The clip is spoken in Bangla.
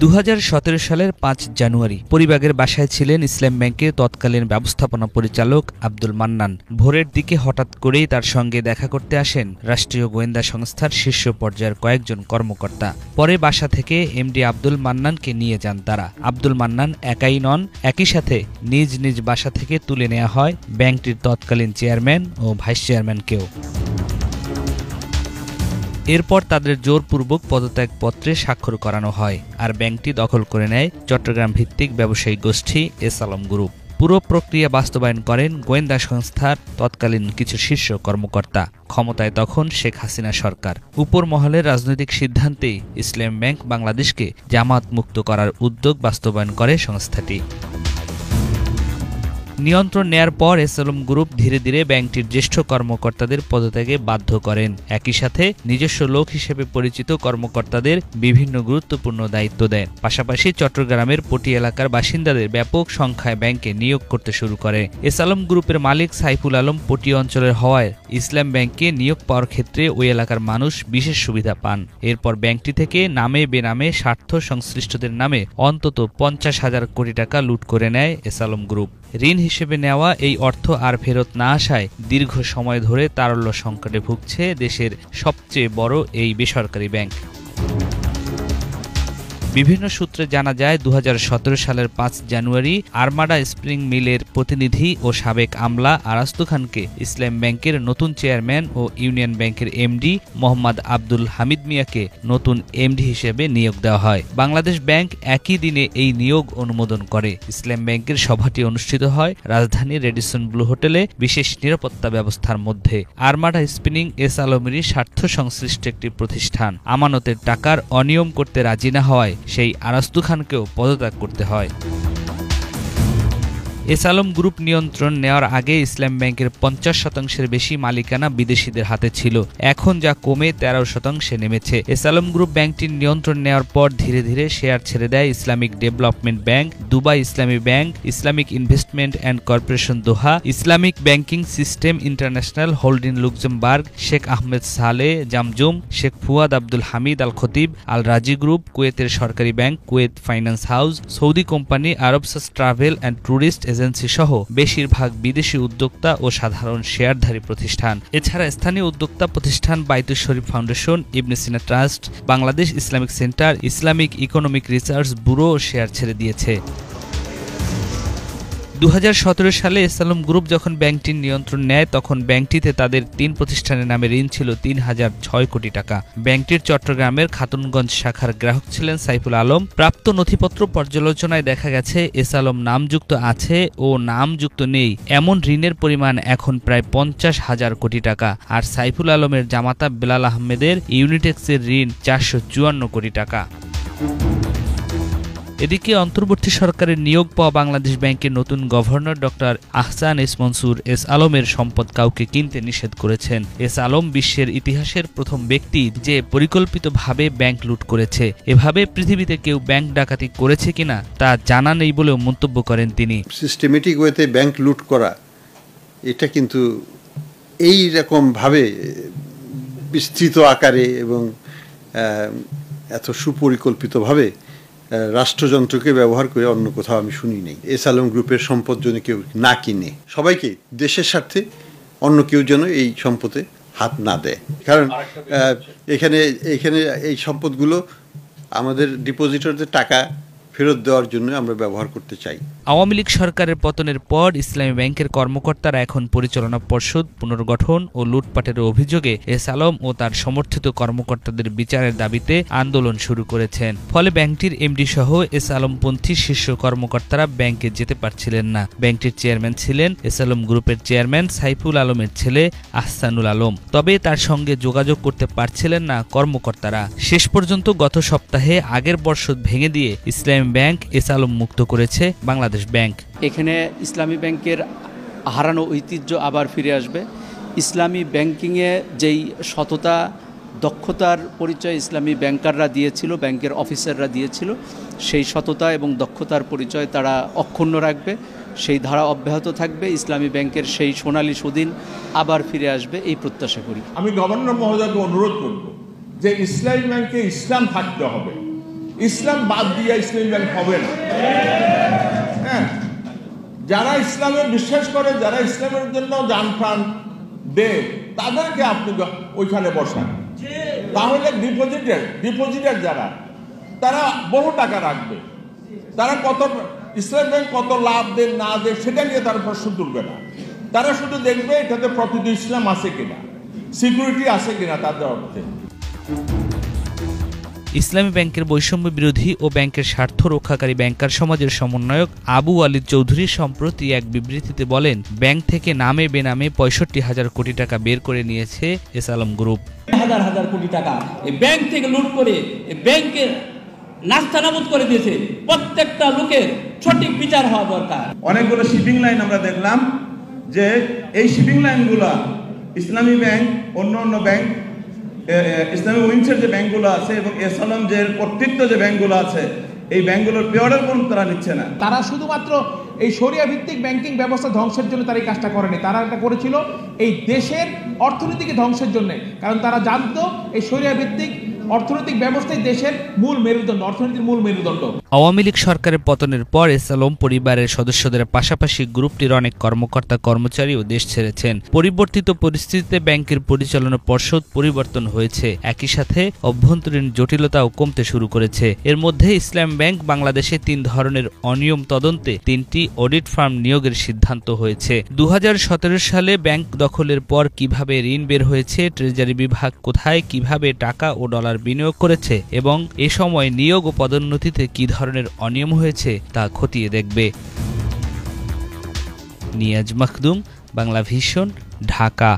2017 সালের 5 জানুয়ারি পরিবাগের বাসায় ছিলেন ইসলাম ব্যাংকের তৎকালীন ব্যবস্থাপনা পরিচালক আব্দুল মান্নান। ভোরের দিকে হঠাৎ করেই তার সঙ্গে দেখা করতে আসেন রাষ্ট্রীয় গোয়েন্দা সংস্থার শীর্ষ পর্যায়ের কয়েকজন কর্মকর্তা। পরে বাসা থেকে এমডি আব্দুল মান্নানকে নিয়ে যান তারা। আব্দুল মান্নান একাই নন, একই সাথে নিজ নিজ বাসা থেকে তুলে নেওয়া হয় ব্যাংকটির তৎকালীন চেয়ারম্যান ও ভাইস চেয়ারম্যানকেও। এরপর তাদের জোরপূর্বক পদত্যাগপত্রে স্বাক্ষর করানো হয়, আর ব্যাংকটি দখল করে নেয় চট্টগ্রাম ভিত্তিক ব্যবসায়ী গোষ্ঠী এস আলম গ্রুপ। পুরো প্রক্রিয়া বাস্তবায়ন করেন গোয়েন্দা সংস্থার তৎকালীন কিছু শীর্ষ কর্মকর্তা। ক্ষমতায় তখন শেখ হাসিনা সরকার। উপর মহলের রাজনৈতিক সিদ্ধান্তেই ইসলাম ব্যাংক বাংলাদেশকে জামাত মুক্ত করার উদ্যোগ বাস্তবায়ন করে সংস্থাটি। নিয়ন্ত্রণ নেয়ার পর এস আলম গ্রুপ ধীরে ধীরে ব্যাংকটির জ্যেষ্ঠ কর্মকর্তাদের পদত্যাগে বাধ্য করেন। একই সাথে নিজস্ব লোক হিসেবে পরিচিত কর্মকর্তাদের বিভিন্ন গুরুত্বপূর্ণ দায়িত্ব দেন। পাশাপাশি চট্টগ্রামের পটি এলাকার বাসিন্দাদের ব্যাপক সংখ্যায় ব্যাংকে নিয়োগ করতে শুরু করে। এস আলম গ্রুপের মালিক সাইফুল আলম পটি অঞ্চলের হওয়ায় ইসলাম ব্যাংকে নিয়োগ পাওয়ার ক্ষেত্রে ওই এলাকার মানুষ বিশেষ সুবিধা পান। এরপর ব্যাংকটি থেকে নামে বেনামে স্বার্থ সংশ্লিষ্টদের নামে অন্তত 50,000 কোটি টাকা লুট করে নেয় এস আলম গ্রুপ। ঋণ হিসেবে নেওয়া এই অর্থ আর ফেরত না আসায় দীর্ঘ সময় ধরে তারল্য সংকটে ভুগছে দেশের সবচেয়ে বড় এই বেসরকারি ব্যাংক। বিভিন্ন সূত্রে জানা যায় 2017 সালের 5 জানুয়ারি আরমাডা স্প্রিং মিলের প্রতিনিধি ও সাবেক আমলা আরাস্তু খানকে ইসলাম ব্যাংকের নতুন চেয়ারম্যান ও ইউনিয়ন ব্যাংকের এমডি মোহাম্মদ আব্দুল হামিদ মিয়াকে নতুন এমডি হিসেবে নিয়োগ দেওয়া হয়। বাংলাদেশ ব্যাংক একই দিনে এই নিয়োগ অনুমোদন করে। ইসলাম ব্যাংকের সভাটি অনুষ্ঠিত হয় রাজধানীর রেডিসন ব্লু হোটেলে বিশেষ নিরাপত্তা ব্যবস্থার মধ্যে। আরমাডা স্পিনিং এস আলমেরই স্বার্থ সংশ্লিষ্ট একটি প্রতিষ্ঠান। আমানতের টাকার অনিয়ম করতে রাজি না হওয়ায় সেই আরাস্তু খানকেও পদত্যাগ করতে হয়। এস আলম গ্রুপ নিয়ন্ত্রণ নেওয়ার আগে ইসলাম ব্যাংকের 50% বেশি মালিকানা বিদেশিদের হাতে ছিল। এখন যা কমে 13% নেমেছে। এস আলম গ্রুপ ব্যাংকটির নিয়ন্ত্রণ নেওয়ার পর ধীরে ধীরে শেয়ার ছেড়ে দেয় Islamic development bank, Dubai Islami bank, Islamic investment and corporation Doha, Islamic banking system international holding Luxembourg, Sheikh Ahmed সালে জামজুম, শেখ ফুয়াদ আব্দুল হামিদ আল খতিব, আল রাজি গ্রুপ, কুয়েতের সরকারি bank Kuwait finance house, Saudi company আরবসাস ট্রাভেল অ্যান্ড ট্যুরিস্ট এজেন্সি সহ বেশিরভাগ বিদেশি উদ্যোক্তা ও সাধারণ শেয়ারধারী প্রতিষ্ঠান। এছাড়া স্থানীয় উদ্যোক্তা প্রতিষ্ঠান Baitul Sharif foundation, Ibn Sina trust, Bangladesh Islamic centre, Islamic economic research bureau share ছেড়ে দিয়েছে। 2017 সালে এস আলম গ্রুপ যখন ব্যাংকটির নিয়ন্ত্রণ নেয় তখন ব্যাংকটিতে তাদের 3 প্রতিষ্ঠানের নামে ঋণ ছিল 3006 কোটি টাকা। ব্যাংকটির চট্টগ্রামের খাতুনগঞ্জ শাখার গ্রাহক ছিলেন সাইফুল আলম। প্রাপ্ত নথিপত্র পর্যালোচনায় দেখা গেছে এস আলম নামযুক্ত আছে ও নামযুক্ত নেই এমন ঋণের পরিমাণ এখন প্রায় 50,000 কোটি টাকা, আর সাইফুল আলমের জামাতা বেলাল আহমেদের ইউনিটেক্সের ঋণ 454 কোটি টাকা। এদিকে অন্তর্বর্তী সরকারের নিয়োগ পাওয়া বাংলাদেশ ব্যাংকের নতুন governor doctor Ahsan S Mansur S আলমের সম্পদ কাউকে কিনতে নিষেধ করেছেন। এস আলম বিশ্বের ইতিহাসের প্রথম ব্যক্তি যে পরিকল্পিতভাবে ব্যাংক লুট করেছে। এভাবে পৃথিবীতে কেউ ব্যাংক ডাকাতি করেছে কিনা তা জানা নেই বলেও মন্তব্য করেন তিনি। সিস্টেমেটিক ওয়েতে ব্যাংক লুট করা এটা কিন্তু এই রকম ভাবে বিস্তৃত আকারে এবং এত সুপরিকল্পিতভাবে রাষ্ট্রযন্ত্রকে ব্যবহার করে অন্য কোথাও আমি শুনি নাই। এস আলম গ্রুপের সম্পদ যেন কেউ না কিনে, সবাইকে দেশের স্বার্থে অন্য কেউ যেন এই সম্পদে হাত না দেয়। কারণ এখানে এই সম্পদগুলো আমাদের ডিপোজিটরদের টাকা ফেরত দেওয়ার জন্য আমরা ব্যবহার করতে চাই। আওয়ামী লীগ সরকারের পতনের পর ইসলামী ব্যাংকের কর্মকর্তারা এখন পরিচালনা পর্ষদ পুনর্গঠন ও লুটপাটের অভিযোগে এস আলম ও তার সমর্থিত কর্মকর্তাদের বিচারের দাবিতে আন্দোলন শুরু করেছেন। ফলে ব্যাংকটির এমডি সহ এস আলমপন্থী শীর্ষ কর্মকর্তারা ব্যাংকে যেতে পারছিলেন না। ব্যাংকটির চেয়ারম্যান ছিলেন এস আলম গ্রুপের চেয়ারম্যান সাইফুল আলমের ছেলে আহসানুল আলম। তবে তার সঙ্গে যোগাযোগ করতে পারছিলেন না কর্মকর্তারা। শেষ পর্যন্ত গত সপ্তাহে আগের পর্ষদ ভেঙে দিয়ে ইসলামী ব্যাংক এস আলম মুক্ত করেছে বাংলাদেশ ব্যাংক। এখানে ইসলামী ব্যাংকের হারানো ঐতিহ্য আবার ফিরে আসবে। ইসলামী ব্যাংকিংয়ে যেই সততা দক্ষতার পরিচয় ইসলামী ব্যাংকাররা দিয়েছিল, ব্যাংকের অফিসাররা দিয়েছিল, সেই সততা এবং দক্ষতার পরিচয় তারা অক্ষুণ্ণ রাখবে। সেই ধারা অব্যাহত থাকবে। ইসলামী ব্যাংকের সেই সোনালী সুদিন আবার ফিরে আসবে এই প্রত্যাশা করি। আমি গভর্নর মহোদয়কে অনুরোধ করব যে ইসলামী ব্যাংকে ইসলাম থাকতে হবে, ইসলাম বাদ দিয়ে ইসলামী ব্যাংক হবে না। হ্যাঁ, যারা ইসলামে বিশ্বাস করে, যারা ইসলামের জন্য জান প্রাণ দেয়, তাদেরকে আপনি ওইখানে বসান। তাহলে ডিপোজিটার যারা, তারা বহু টাকা রাখবে, তারা কত ইসলামী ব্যাংক কত লাভ দেন না দেয় সেটা নিয়ে তারা প্রশ্ন তুলবে না। তারা শুধু দেখবে এটাতে প্রকৃত ইসলাম আছে কিনা, সিকিউরিটি আছে কিনা তাদের অর্থে। ইসলামী ব্যাংকের বৈষম্য বিরোধী ও ব্যাংকের স্বার্থ রক্ষাকারী ব্যাংকার সমাজের সমন্বয়ক আবু ওয়ালিদ চৌধুরী সম্প্রতি এক বিবৃতিতে বলেন, ব্যাংক থেকে নামে বেনামে 65,000 কোটি টাকা বের করে নিয়েছে এস আলম গ্রুপ। হাজার হাজার কোটি টাকা এই ব্যাংক থেকে লুট করে এই ব্যাংকের নাস্তানাবুদ করে দিয়েছে। প্রত্যেকটা লোকের সঠিক বিচার হওয়া দরকার। অনেকগুলো শিপিং লাইন আমরা দেখলাম যে এই শিপিং লাইনগুলো ইসলামী ব্যাংক, অন্য ব্যাংক, ইসলামী উইংসের যে ব্যাংকগুলো আছে এবং এস আলম যে কর্তৃত্ব যে ব্যাংকগুলো আছে, এই ব্যাংকগুলোর পেয়ারের কোন তারা নিচ্ছে না। তারা শুধুমাত্র এই শরিয়া ভিত্তিক ব্যাংকিং ব্যবস্থা ধ্বংসের জন্য তারা এই কাজটা করেনি, তারা এটা করেছিল এই দেশের অর্থনীতিকে ধ্বংসের জন্য। কারণ তারা জানতো এই শরিয়া ভিত্তিক অর্থনৈতিক ব্যবস্থাই দেশের মূল মেরুদণ্ড, অর্থনীতির মূল মেরুদণ্ড। আওয়ামী লীগ সরকারের পতনের পর এস আলম পরিবারের সদস্যদের পাশাপাশি গ্রুপটির অনেক কর্মকর্তা কর্মচারীও দেশ ছেড়েছেন। পরিবর্তিত পরিস্থিতিতে ব্যাংকের পরিচালনা পর্ষদ পরিবর্তন হয়েছে, একই সাথে অভ্যন্তরীণ জটিলতাও কমতে শুরু করেছে। এর মধ্যে ইসলাম ব্যাংক বাংলাদেশে 3 ধরনের অনিয়ম তদন্তে 3টি অডিট ফার্ম নিয়োগের সিদ্ধান্ত হয়েছে। 2017 সালে ব্যাংক দখলের পর কিভাবে ঋণ বের হয়েছে, ট্রেজারি বিভাগ কোথায় কিভাবে টাকা ও ডলার বিনিয়োগ করেছে এবং এ সময় নিয়োগ ও পদোন্নতিতে কি ধরনের অনিয়ম হয়েছে তা খতিয়ে দেখবে। নিয়াজ মখদুম, বাংলা ভিশন, ঢাকা।